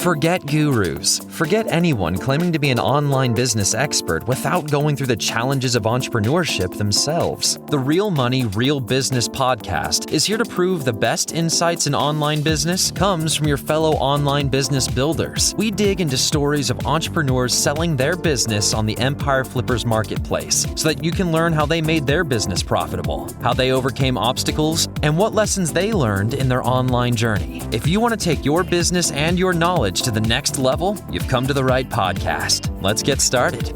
Forget gurus. Forget anyone claiming to be an online business expert without going through the challenges of entrepreneurship themselves. The Real Money, Real Business podcast is here to prove the best insights in online business comes from your fellow online business builders. We dig into stories of entrepreneurs selling their business on the Empire Flippers marketplace so that you can learn how they made their business profitable, how they overcame obstacles, and what lessons they learned in their online journey. If you want to take your business and your knowledge to the next level, you've come to the right podcast. Let's get started.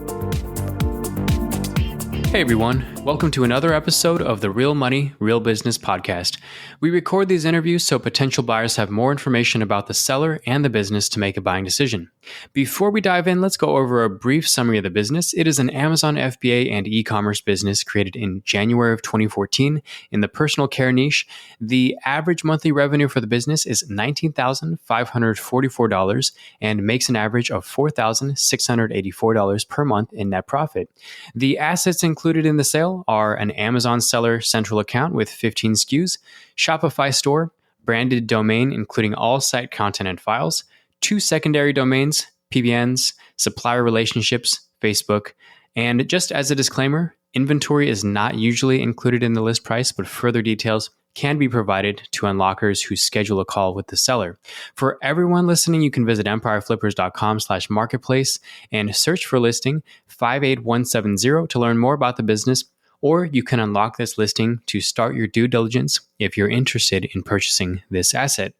Hey everyone, welcome to another episode of the Real Money, Real Business podcast. We record these interviews so potential buyers have more information about the seller and the business to make a buying decision. Before we dive in, let's go over a brief summary of the business. It is an Amazon FBA and e-commerce business created in January of 2014 in the personal care niche. The average monthly revenue for the business is $19,544 and makes an average of $4,684 per month in net profit. The assets included in the sale are an Amazon Seller Central account with 15 SKUs, Shopify store, branded domain including all site content and files, 2 secondary domains, PBNs, supplier relationships, Facebook, and just as a disclaimer, inventory is not usually included in the list price, but further details can be provided to unlockers who schedule a call with the seller. For everyone listening, you can visit empireflippers.com/marketplace and search for listing 58170 to learn more about the business, or you can unlock this listing to start your due diligence if you're interested in purchasing this asset.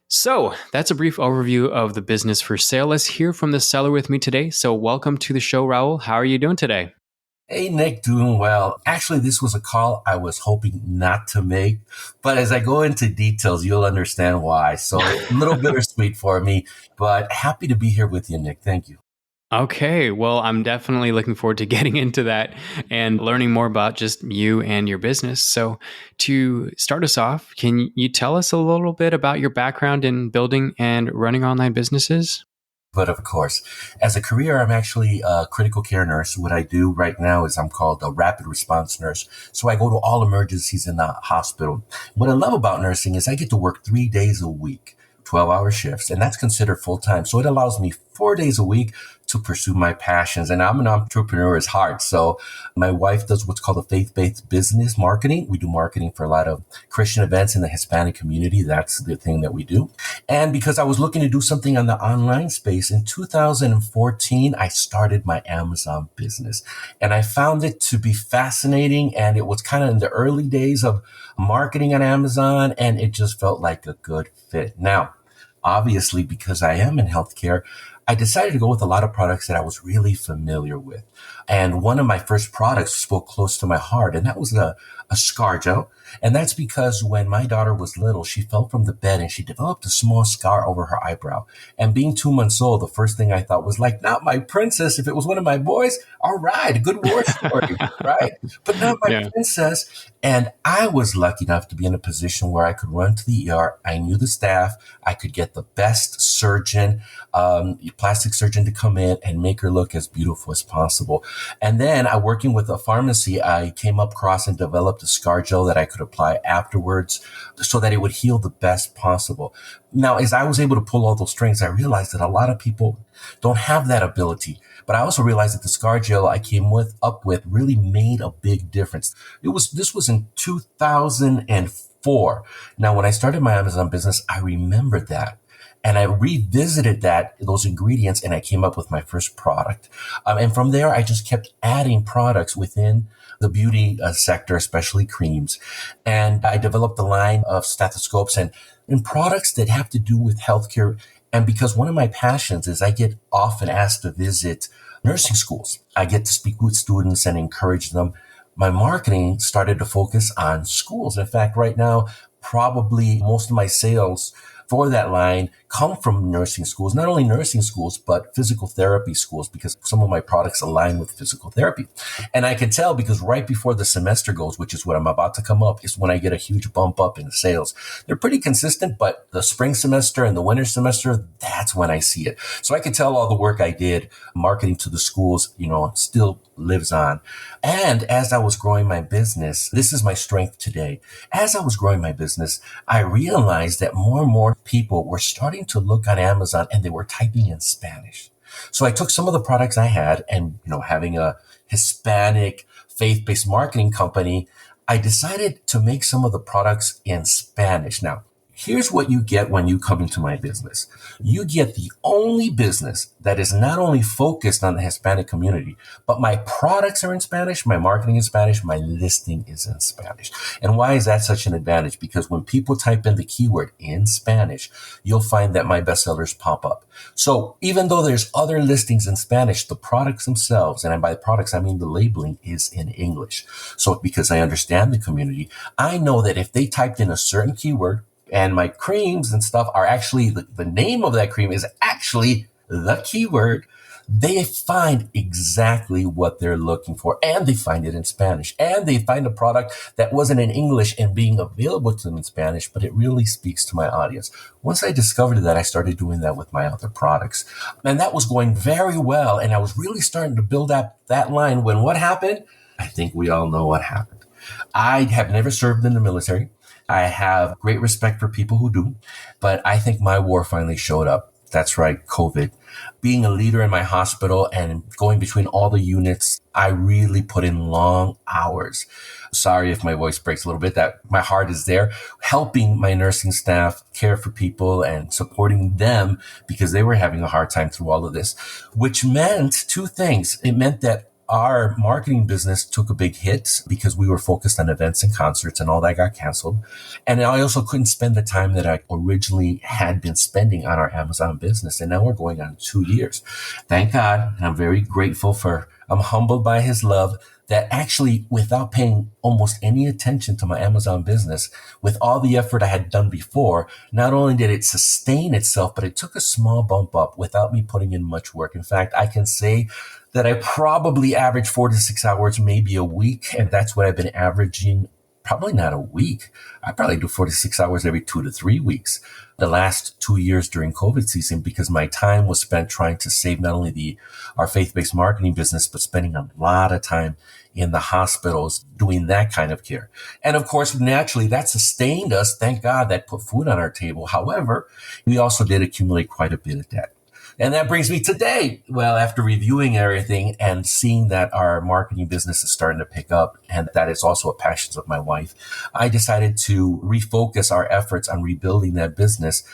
So that's a brief overview of the business for sale. Let's hear from the seller with me today. So welcome to the show, Raul. How are you doing today? Hey, Nick, doing well. Actually, this was a call I was hoping not to make, but as I go into details, you'll understand why. So a little bittersweet for me, but happy to be here with you, Nick. Thank you. Okay, well, I'm definitely looking forward to getting into that and learning more about just you and your business. So to start us off, can you tell us a little bit about your background in building and running online businesses? But of course, as a career, I'm actually a critical care nurse. What I do right now is I'm called a rapid response nurse. So I go to all emergencies in the hospital. What I love about nursing is I get to work 3 days a week, 12-hour shifts, and that's considered full-time. So it allows me 4 days a week to pursue my passions. And I'm an entrepreneur at heart. So my wife does what's called a faith-based business marketing. We do marketing for a lot of Christian events in the Hispanic community. That's the thing that we do. And because I was looking to do something on the online space, in 2014, I started my Amazon business. And I found it to be fascinating. And it was kind of in the early days of marketing on Amazon. And it just felt like a good fit. Now, obviously, because I am in healthcare, I decided to go with a lot of products that I was really familiar with. And one of my first products spoke close to my heart, and that was a scar gel. And that's because when my daughter was little, she fell from the bed and she developed a small scar over her eyebrow. And being 2 months old, the first thing I thought was like, not my princess. If it was one of my boys, all right, a good war story, right? But not my princess. And I was lucky enough to be in a position where I could run to the ER. I knew the staff. I could get the best surgeon, plastic surgeon to come in and make her look as beautiful as possible. And then working with a pharmacy, I came up across and developed a scar gel that I could apply afterwards so that it would heal the best possible. Now, as I was able to pull all those strings, I realized that a lot of people don't have that ability. But I also realized that the scar gel I came up with really made a big difference. This was in 2004. Now, when I started my Amazon business, I remembered that. And I revisited those ingredients, and I came up with my first product. And from there, I just kept adding products within the beauty sector, especially creams. And I developed a line of stethoscopes and products that have to do with healthcare. And because one of my passions is I get often asked to visit nursing schools. I get to speak with students and encourage them. My marketing started to focus on schools. In fact, right now, probably most of my sales for that line come from nursing schools, not only nursing schools, but physical therapy schools, because some of my products align with physical therapy. And I can tell because right before the semester goes, which is what I'm about to come up, is when I get a huge bump up in sales. They're pretty consistent, but the spring semester and the winter semester, that's when I see it. So I can tell all the work I did marketing to the schools, still lives on. And as I was growing my business, this is my strength today. As I was growing my business, I realized that more and more people were starting to look on Amazon and they were typing in Spanish. So I took some of the products I had and, having a Hispanic faith-based marketing company, I decided to make some of the products in Spanish. Now, here's what you get when you come into my business. You get the only business that is not only focused on the Hispanic community, but my products are in Spanish, my marketing is Spanish, my listing is in Spanish. And why is that such an advantage? Because when people type in the keyword in Spanish, you'll find that my bestsellers pop up. So even though there's other listings in Spanish, the products themselves, and by products, I mean the labeling, is in English. So because I understand the community, I know that if they typed in a certain keyword, and my creams and stuff are actually, the name of that cream is actually the keyword, they find exactly what they're looking for. And they find it in Spanish. And they find a product that wasn't in English and being available to them in Spanish, but it really speaks to my audience. Once I discovered that, I started doing that with my other products. And that was going very well. And I was really starting to build up that line when what happened? I think we all know what happened. I have never served in the military. I have great respect for people who do, but I think my war finally showed up. That's right, COVID. Being a leader in my hospital and going between all the units, I really put in long hours. Sorry if my voice breaks a little bit, that my heart is there, helping my nursing staff care for people and supporting them because they were having a hard time through all of this, which meant two things. It meant that our marketing business took a big hit because we were focused on events and concerts and all that got canceled. And I also couldn't spend the time that I originally had been spending on our Amazon business. And now we're going on 2 years. Thank God. And I'm very grateful I'm humbled by his love that actually, without paying almost any attention to my Amazon business, with all the effort I had done before, not only did it sustain itself, but it took a small bump up without me putting in much work. In fact, I can say that I probably average 4 to 6 hours, maybe a week. And that's what I've been averaging. Probably not a week. I probably do 4 to 6 hours every 2 to 3 weeks. The last 2 years during COVID season, because my time was spent trying to save not only our faith-based marketing business, but spending a lot of time in the hospitals doing that kind of care. And of course, naturally, that sustained us. Thank God that put food on our table. However, we also did accumulate quite a bit of debt. And that brings me today. Well, after reviewing everything and seeing that our marketing business is starting to pick up and that is also a passion of my wife, I decided to refocus our efforts on rebuilding that business,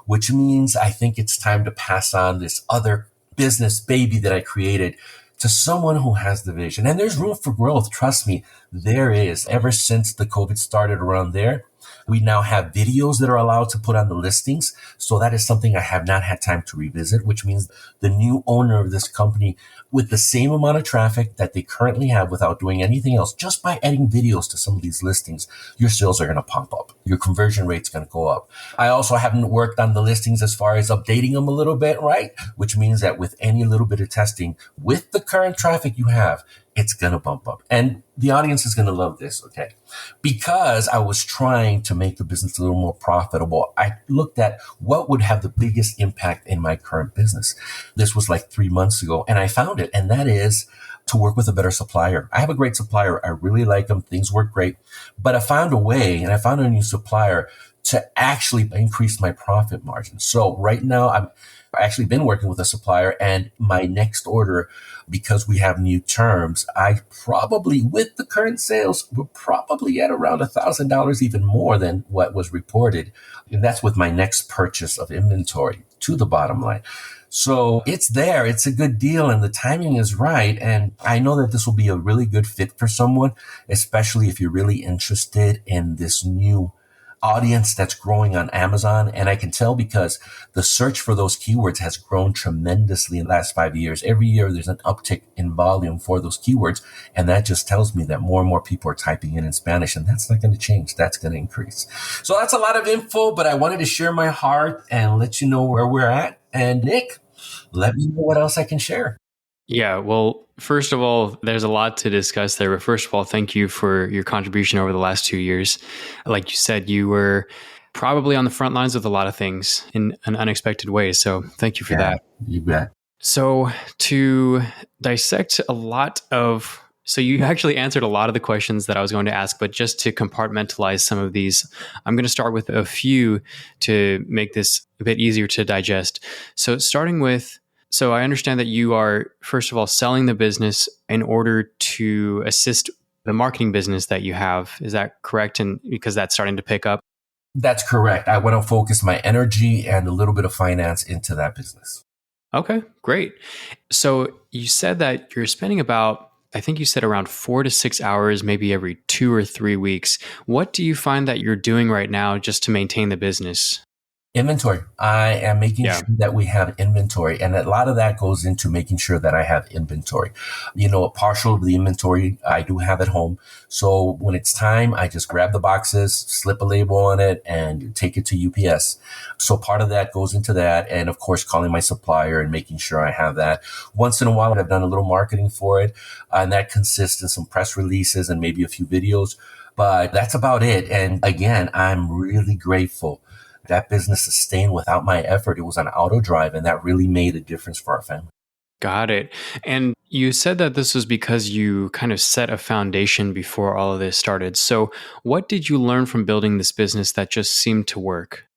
which means I think it's time to pass on this other business baby that I created to someone who has the vision. And there's room for growth. Trust me, there is. Ever since the COVID started around there, we now have videos that are allowed to put on the listings. So that is something I have not had time to revisit, which means the new owner of this company, with the same amount of traffic that they currently have without doing anything else, just by adding videos to some of these listings, your sales are going to pump up. Your conversion rate's going to go up. I also haven't worked on the listings as far as updating them a little bit, right? Which means that with any little bit of testing, with the current traffic you have, it's going to bump up. And the audience is going to love this, okay? Because I was trying to make the business a little more profitable, I looked at what would have the biggest impact in my current business. This was like 3 months ago, and I found it, and that is to work with a better supplier. I have a great supplier. I really like them. Things work great. But I found a way, and I found a new supplier to actually increase my profit margin. So right now, I've actually been working with a supplier, and my next order, because we have new terms, I probably, with the current sales, we're probably at around $1,000 even more than what was reported. And that's with my next purchase of inventory, to the bottom line. So it's there. It's a good deal and the timing is right. And I know that this will be a really good fit for someone, especially if you're really interested in this new audience that's growing on Amazon. And I can tell because the search for those keywords has grown tremendously in the last 5 years. Every year there's an uptick in volume for those keywords. And that just tells me that more and more people are typing in Spanish, and that's not going to change. That's going to increase. So that's a lot of info, but I wanted to share my heart and let you know where we're at. And Nick, let me know what else I can share. Yeah, well, first of all, there's a lot to discuss there. But first of all, thank you for your contribution over the last 2 years. Like you said, you were probably on the front lines with a lot of things in an unexpected way. So thank you for that. You bet. So to dissect a lot of So you actually answered a lot of the questions that I was going to ask, but just to compartmentalize some of these, I'm going to start with a few to make this a bit easier to digest. So starting with, so I understand that you are, first of all, selling the business in order to assist the marketing business that you have. Is that correct? And because that's starting to pick up? That's correct. I want to focus my energy and a little bit of finance into that business. Okay, great. So you said that you're spending about, I think you said around 4 to 6 hours, maybe every 2 or 3 weeks. What do you find that you're doing right now just to maintain the business? Inventory. I am making Yeah. sure that we have inventory. And a lot of that goes into making sure that I have inventory. A partial of the inventory I do have at home. So when it's time, I just grab the boxes, slip a label on it, and take it to UPS. So part of that goes into that. And of course, calling my supplier and making sure I have that. Once in a while, I've done a little marketing for it. And that consists in some press releases and maybe a few videos. But that's about it. And again, I'm really grateful. That business sustained without my effort. It was on auto drive, and that really made a difference for our family. Got it. And you said that this was because you kind of set a foundation before all of this started. So what did you learn from building this business that just seemed to work?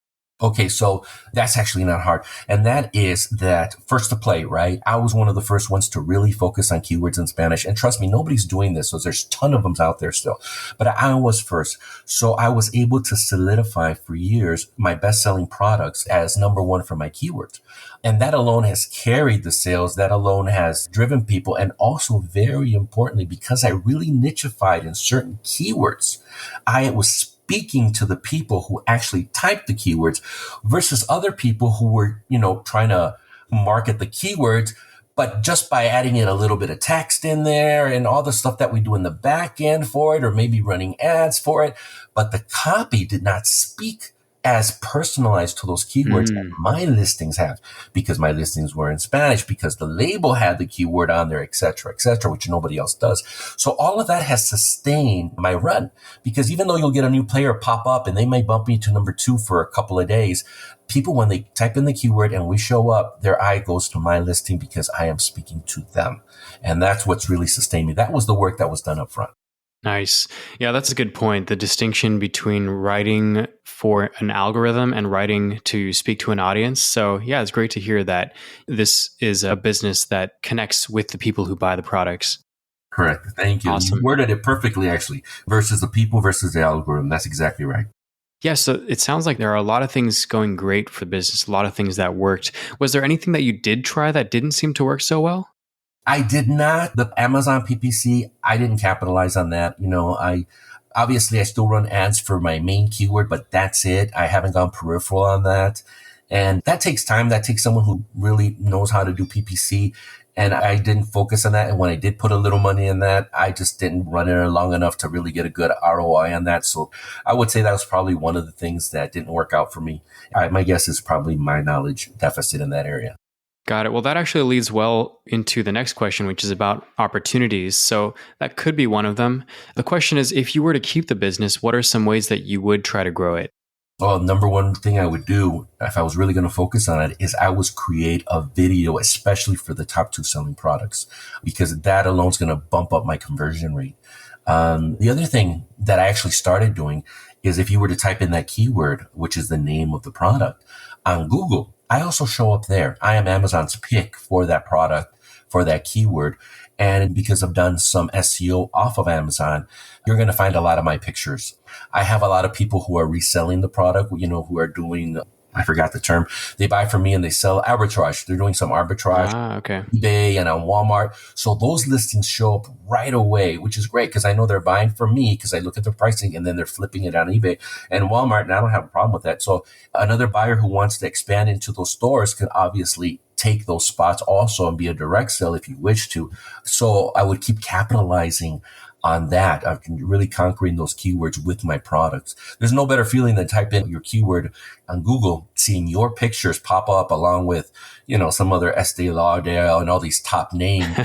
Okay, so that's actually not hard. And that is that first to play, right? I was one of the first ones to really focus on keywords in Spanish. And trust me, nobody's doing this. So there's a ton of them out there still. But I was first. So I was able to solidify for years my best-selling products as number one for my keywords. And that alone has carried the sales. That alone has driven people. And also very importantly, because I really nichified in certain keywords, I was speaking to the people who actually typed the keywords versus other people who were, trying to market the keywords, but just by adding in a little bit of text in there and all the stuff that we do in the back end for it, or maybe running ads for it. But the copy did not speak as personalized to those keywords as my listings have, because my listings were in Spanish, because the label had the keyword on there, et cetera, which nobody else does. So all of that has sustained my run, because even though you'll get a new player pop up and they may bump me to number 2 for a couple of days, people, when they type in the keyword and we show up, their eye goes to my listing because I am speaking to them. And that's what's really sustained me. That was the work that was done up front. Nice. Yeah, that's a good point. The distinction between writing for an algorithm and writing to speak to an audience. So yeah, it's great to hear that this is a business that connects with the people who buy the products. Correct. Thank you. Awesome. You worded it perfectly, actually, versus the people versus the algorithm. That's exactly right. Yeah, so it sounds like there are a lot of things going great for the business, a lot of things that worked. Was there anything that you did try that didn't seem to work so well? I did not. The Amazon PPC, I didn't capitalize on that. I still run ads for my main keyword, but that's it. I haven't gone peripheral on that. And that takes time. That takes someone who really knows how to do PPC. And I didn't focus on that. And when I did put a little money in that, I just didn't run it long enough to really get a good ROI on that. So I would say that was probably one of the things that didn't work out for me. My guess is probably my knowledge deficit in that area. Got it. Well, that actually leads well into the next question, which is about opportunities. So that could be one of them. The question is, if you were to keep the business, what are some ways that you would try to grow it? Well, number one thing I would do if I was really going to focus on it is I would create a video, especially for the top 2 selling products, because that alone is going to bump up my conversion rate. The other thing that I actually started doing is if you were to type in that keyword, which is the name of the product on Google, I also show up there. I am Amazon's pick for that product, for that keyword. And because I've done some SEO off of Amazon, you're going to find a lot of my pictures. I have a lot of people who are reselling the product, who are doing, I forgot the term. They buy from me and they sell arbitrage. They're doing some arbitrage, Okay. eBay and on Walmart. So those listings show up right away, which is great because I know they're buying from me because I look at the pricing and then they're flipping it on eBay and Walmart. And I don't have a problem with that. So another buyer who wants to expand into those stores can obviously take those spots also and be a direct sell if you wish to. So I would keep capitalizing on that. I've been really conquering those keywords with my products. There's no better feeling than type in your keyword on Google, seeing your pictures pop up along with, some other Estee Lauder and all these top names,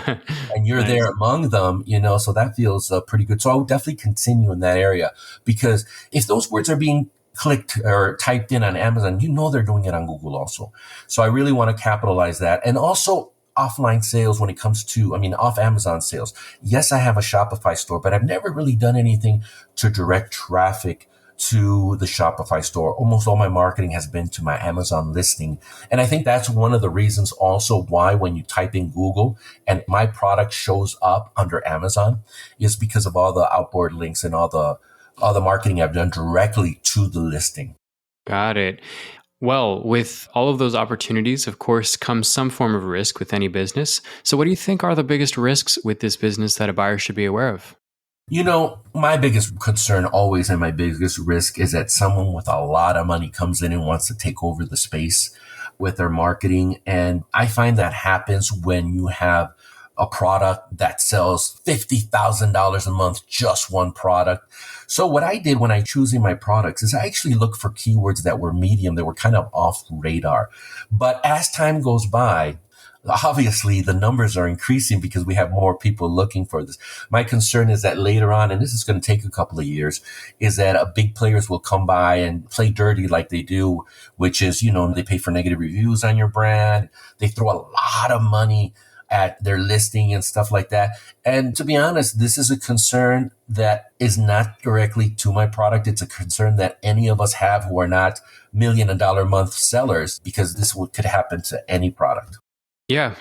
and you're Nice. there among them, so that feels pretty good. So I would definitely continue in that area, because if those words are being clicked or typed in on Amazon, they're doing it on Google also. So I really want to capitalize that. And also, offline sales when it comes to, off Amazon sales. Yes, I have a Shopify store, but I've never really done anything to direct traffic to the Shopify store. Almost all my marketing has been to my Amazon listing. And I think that's one of the reasons also why when you type in Google and my product shows up under Amazon is because of all the outboard links and all the marketing I've done directly to the listing. Got it. Well, with all of those opportunities, of course, comes some form of risk with any business. So what do you think are the biggest risks with this business that a buyer should be aware of? My biggest concern always and my biggest risk is that someone with a lot of money comes in and wants to take over the space with their marketing. And I find that happens when you have a product that sells $50,000 a month, just one product. So what I did when I choosing my products is I actually looked for keywords that were medium, that were kind of off radar. But as time goes by, obviously the numbers are increasing because we have more people looking for this. My concern is that later on, and this is going to take a couple of years, is that big players will come by and play dirty like they do, which is, they pay for negative reviews on your brand. They throw a lot of money at their listing and stuff like that. And to be honest, this is a concern that is not directly to my product. It's a concern that any of us have who are not $1 million a month sellers, because this could happen to any product. Yeah,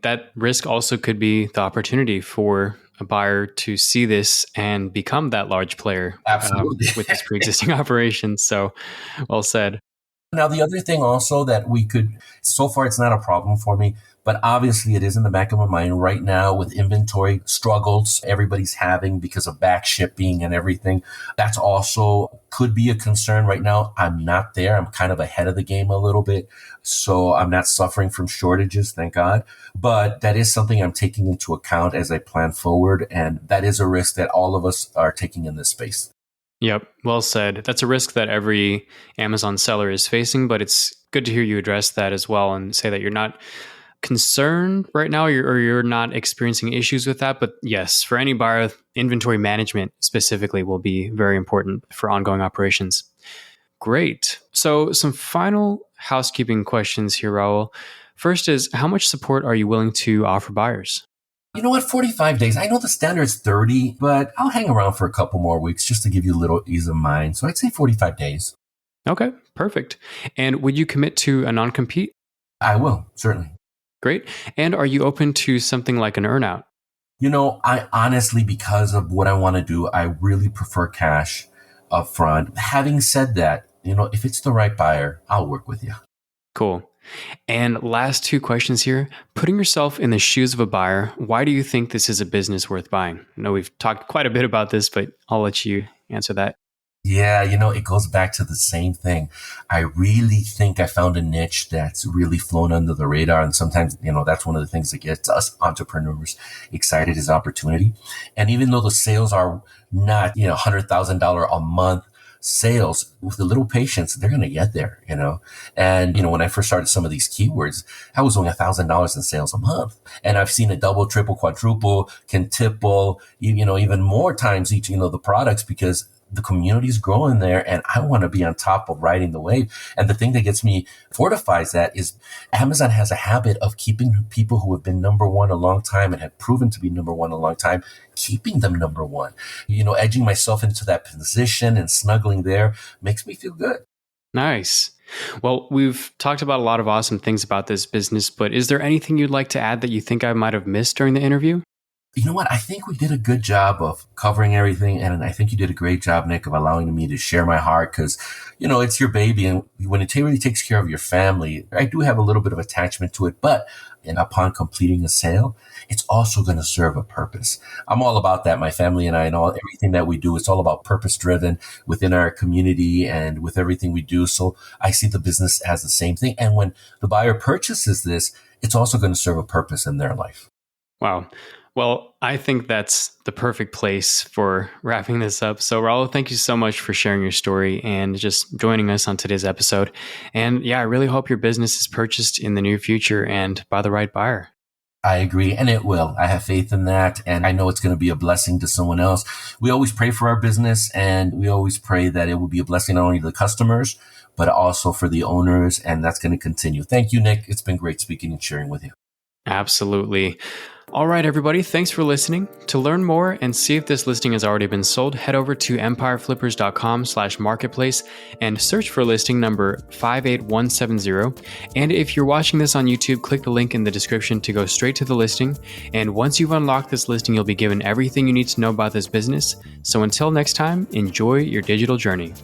that risk also could be the opportunity for a buyer to see this and become that large player. Absolutely. With this pre-existing operation. So well said. Now, the other thing also that so far it's not a problem for me, but obviously it is in the back of my mind right now with inventory struggles everybody's having because of back shipping and everything. That's also could be a concern right now. I'm not there. I'm kind of ahead of the game a little bit. So I'm not suffering from shortages, thank God. But that is something I'm taking into account as I plan forward. And that is a risk that all of us are taking in this space. Yep. Well said. That's a risk that every Amazon seller is facing, but it's good to hear you address that as well and say that you're not concerned right now or you're not experiencing issues with that. But yes, for any buyer, inventory management specifically will be very important for ongoing operations. Great. So some final housekeeping questions here, Raul. First is, how much support are you willing to offer buyers? You know what? 45 days. I know the standard's 30, but I'll hang around for a couple more weeks just to give you a little ease of mind. So I'd say 45 days. Okay, perfect. And would you commit to a non-compete? I will, certainly. Great. And are you open to something like an earnout? I honestly, because of what I want to do, I really prefer cash up front. Having said that, if it's the right buyer, I'll work with you. Cool. And last two questions here. Putting yourself in the shoes of a buyer, why do you think this is a business worth buying? I know we've talked quite a bit about this, but I'll let you answer that. Yeah, it goes back to the same thing. I really think I found a niche that's really flown under the radar. And sometimes, that's one of the things that gets us entrepreneurs excited is opportunity. And even though the sales are not, $100,000 a month sales, with a little patience, they're going to get there, And, when I first started some of these keywords, I was only $1,000 in sales a month. And I've seen it double, triple, quadruple, quintuple, even more times each, the products, because the community is growing there and I want to be on top of riding the wave. And the thing that gets me fortifies that is Amazon has a habit of keeping people who have been number one a long time and have proven to be number one a long time, keeping them number one. Edging myself into that position and snuggling there makes me feel good. Nice. Well, we've talked about a lot of awesome things about this business, but is there anything you'd like to add that you think I might have missed during the interview? You know what? I think we did a good job of covering everything. And I think you did a great job, Nick, of allowing me to share my heart because, it's your baby. And when it really takes care of your family, I do have a little bit of attachment to it. But upon completing a sale, it's also going to serve a purpose. I'm all about that. My family and I and everything that we do, it's all about purpose driven within our community and with everything we do. So I see the business as the same thing. And when the buyer purchases this, it's also going to serve a purpose in their life. Wow. Well, I think that's the perfect place for wrapping this up. So, Raul, thank you so much for sharing your story and just joining us on today's episode. And yeah, I really hope your business is purchased in the near future and by the right buyer. I agree, and it will. I have faith in that, and I know it's going to be a blessing to someone else. We always pray for our business, and we always pray that it will be a blessing not only to the customers, but also for the owners, and that's going to continue. Thank you, Nick. It's been great speaking and sharing with you. Absolutely. All right, everybody, thanks for listening. To learn more and see if this listing has already been sold, head over to empireflippers.com/marketplace and search for listing number 58170. And if you're watching this on YouTube, click the link in the description to go straight to the listing. And once you've unlocked this listing, you'll be given everything you need to know about this business. So until next time, enjoy your digital journey.